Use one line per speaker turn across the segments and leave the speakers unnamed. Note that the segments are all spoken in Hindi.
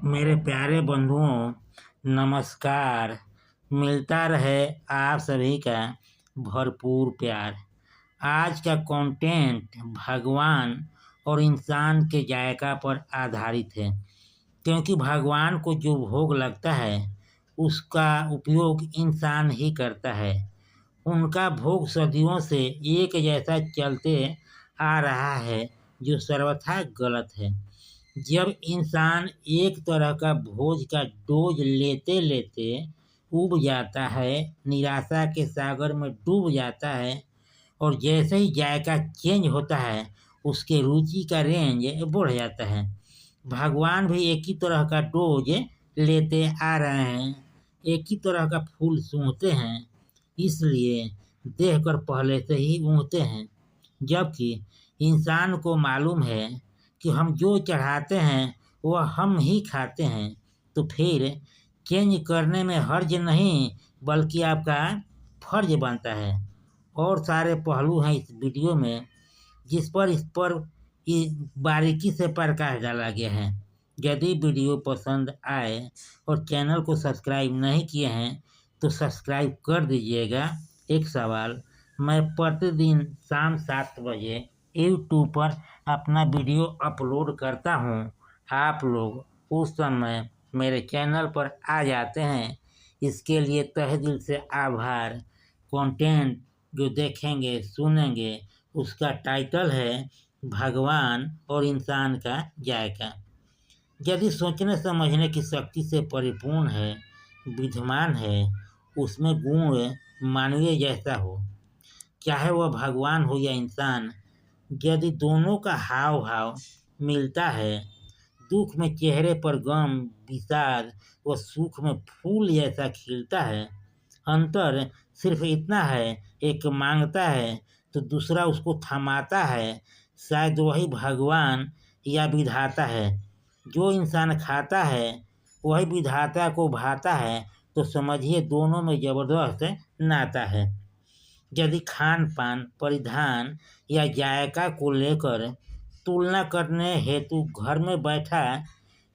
मेरे प्यारे बंधुओं, नमस्कार। मिलता रहे आप सभी का भरपूर प्यार। आज का कंटेंट भगवान और इंसान के जायका पर आधारित है, क्योंकि भगवान को जो भोग लगता है उसका उपयोग इंसान ही करता है। उनका भोग सदियों से एक जैसा चलते आ रहा है, जो सर्वथा गलत है। जब इंसान एक तरह का भोज का डोज लेते लेते उब जाता है, निराशा के सागर में डूब जाता है, और जैसे ही जायका चेंज होता है उसके रुचि का रेंज बढ़ जाता है। भगवान भी एक ही तरह का डोज लेते आ रहे हैं, एक ही तरह का फूल सूंघते हैं, इसलिए देखकर पहले से ही ऊँघते हैं। जबकि इंसान को मालूम है कि हम जो चढ़ाते हैं वह हम ही खाते हैं, तो फिर चेंज करने में हर्ज नहीं, बल्कि आपका फर्ज बनता है। और सारे पहलू हैं इस वीडियो में, इस पर बारीकी से प्रकाश डाला गया है। यदि वीडियो पसंद आए और चैनल को सब्सक्राइब नहीं किए हैं तो सब्सक्राइब कर दीजिएगा। एक सवाल, मैं प्रतिदिन शाम 7 बजे यूट्यूब पर अपना वीडियो अपलोड करता हूँ। आप लोग उस समय मेरे चैनल पर आ जाते हैं, इसके लिए तहे दिल से आभार। कंटेंट जो देखेंगे सुनेंगे उसका टाइटल है भगवान और इंसान का जायका। यदि सोचने समझने की शक्ति से परिपूर्ण है, विद्यमान है, उसमें गुण मानवीय जैसा हो, चाहे वह भगवान हो या इंसान, यदि दोनों का हाव भाव मिलता है, दुख में चेहरे पर गम, विषाद व सुख में फूल जैसा खिलता है। अंतर सिर्फ इतना है, एक मांगता है तो दूसरा उसको थमाता है। शायद वही भगवान या विधाता है। जो इंसान खाता है वही विधाता को भाता है, तो समझिए दोनों में जबरदस्त नाता है। यदि खान पान, परिधान या जायका को लेकर तुलना करने हेतु घर में बैठा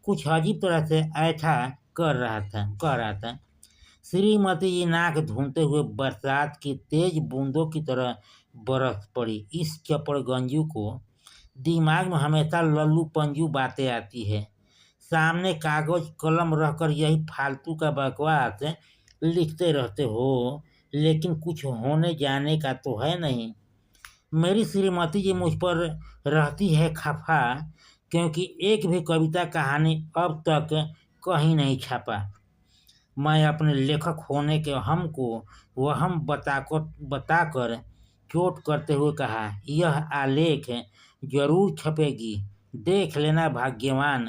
कुछ अजीब तरह से ऐठा कह रहा था, श्रीमती जी नाक धूमते हुए बरसात की तेज बूंदों की तरह बरस पड़ी। इस चपड़ गंजू को दिमाग में हमेशा लल्लू पंजू बातें आती है। सामने कागज कलम रहकर यही फालतू का बकवास लिखते रहते हो, लेकिन कुछ होने जाने का तो है नहीं। मेरी श्रीमती जी मुझ पर रहती है खफा, क्योंकि एक भी कविता कहानी अब तक कहीं नहीं छपा। मैं अपने लेखक होने के हम को वहम बताकर चोट करते हुए कहा, यह आलेख जरूर छपेगी, देख लेना भाग्यवान।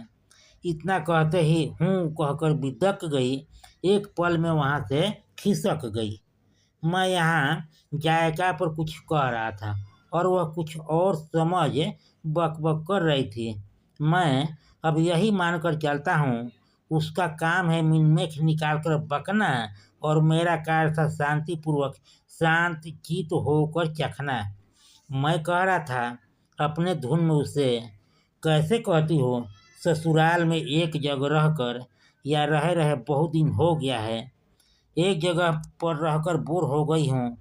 इतना कहते ही हूँ कहकर बिदक गई, एक पल में वहाँ से खिसक गई। मैं यहाँ जायका पर कुछ कह रहा था और वह कुछ और समझ बक कर रही थी। मैं अब यही मानकर चलता हूँ, उसका काम है मिनमेख निकाल कर बकना, और मेरा कार्य था शांतिपूर्वक शांत चित होकर चखना। मैं कह रहा था अपने धुन में उसे, कैसे कहती हो, ससुराल में एक जगह रहकर या रहे रहे बहुत दिन हो गया है, एक जगह पर रहकर बोर हो गई हूँ।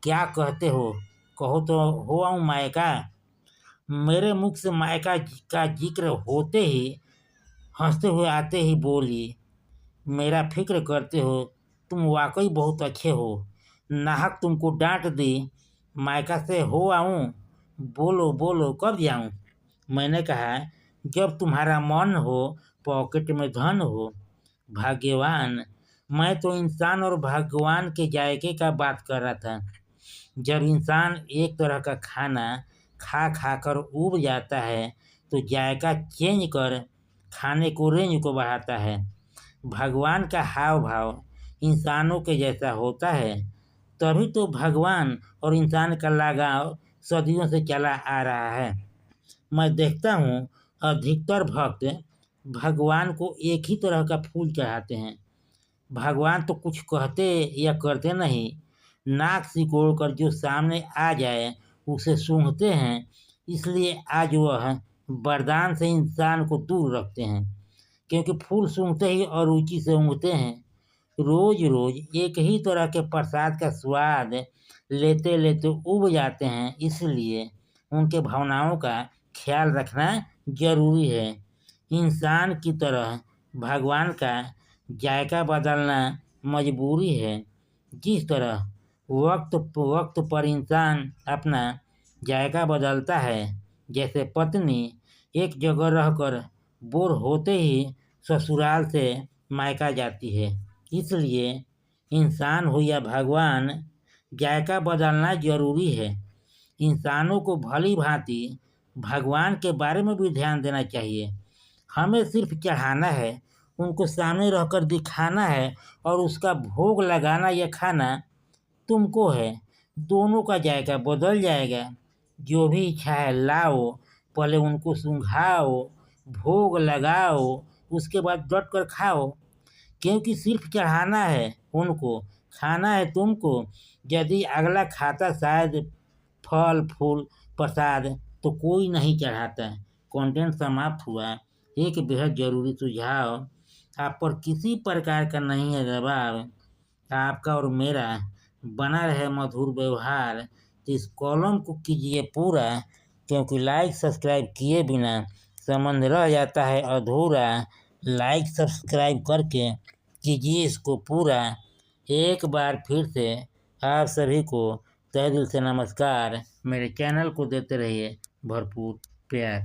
क्या कहते हो, कहो तो हो आऊँ मायका। मेरे मुख से मायका का जिक्र होते ही हंसते हुए आते ही बोली, मेरा फिक्र करते हो, तुम वाकई बहुत अच्छे हो। नाहक तुमको डांट दी, मायका से हो आऊँ, बोलो बोलो कब जाऊँ। मैंने कहा, जब तुम्हारा मन हो, पॉकेट में धन हो। भाग्यवान, मैं तो इंसान और भगवान के जायके का बात कर रहा था। जब इंसान एक तरह का खाना खा खा कर उब जाता है तो जायका चेंज कर खाने को रेंज को बढ़ाता है। भगवान का हाव भाव इंसानों के जैसा होता है, तभी तो भगवान और इंसान का लगाव सदियों से चला आ रहा है। मैं देखता हूँ अधिकतर भक्त भगवान को एक ही तरह का फूल चढ़ाते हैं। भगवान तो कुछ कहते या करते नहीं, नाक सिकोड़ कर जो सामने आ जाए उसे सूंघते हैं। इसलिए आज वह वरदान से इंसान को दूर रखते हैं। क्योंकि फूल सूंघते ही अरुचि से ऊँघते हैं। रोज रोज एक ही तरह के प्रसाद का स्वाद लेते लेते उब जाते हैं, इसलिए उनके भावनाओं का ख्याल रखना जरूरी है। इंसान की तरह भगवान का जायका बदलना मजबूरी है। जिस तरह वक्त वक्त पर इंसान अपना जायका बदलता है, जैसे पत्नी एक जगह रहकर बोर होते ही ससुराल से मायका जाती है, इसलिए इंसान हो या भगवान, जायका बदलना जरूरी है। इंसानों को भली भांति भगवान के बारे में भी ध्यान देना चाहिए। हमें सिर्फ चढ़ाना है, उनको सामने रहकर दिखाना है और उसका भोग लगाना या खाना तुमको है। दोनों का जायका बदल जाएगा। जो भी इच्छा है लाओ, पहले उनको सूंघाओ, भोग लगाओ, उसके बाद डट कर खाओ। क्योंकि सिर्फ चढ़ाना है उनको, खाना है तुमको। यदि अगला खाता शायद फल फूल प्रसाद, तो कोई नहीं चढ़ाता। कंटेंट समाप्त हुआ। एक बेहद जरूरी सुझाव, आप पर किसी प्रकार का नहीं है दबाव, आपका और मेरा बना रहे मधुर व्यवहार, तो इस कॉलम को कीजिए पूरा, क्योंकि लाइक सब्सक्राइब किए बिना संबंध रह जाता है अधूरा। लाइक सब्सक्राइब करके कीजिए इसको पूरा। एक बार फिर से आप सभी को तहे दिल से नमस्कार। मेरे चैनल को देते रहिए भरपूर प्यार।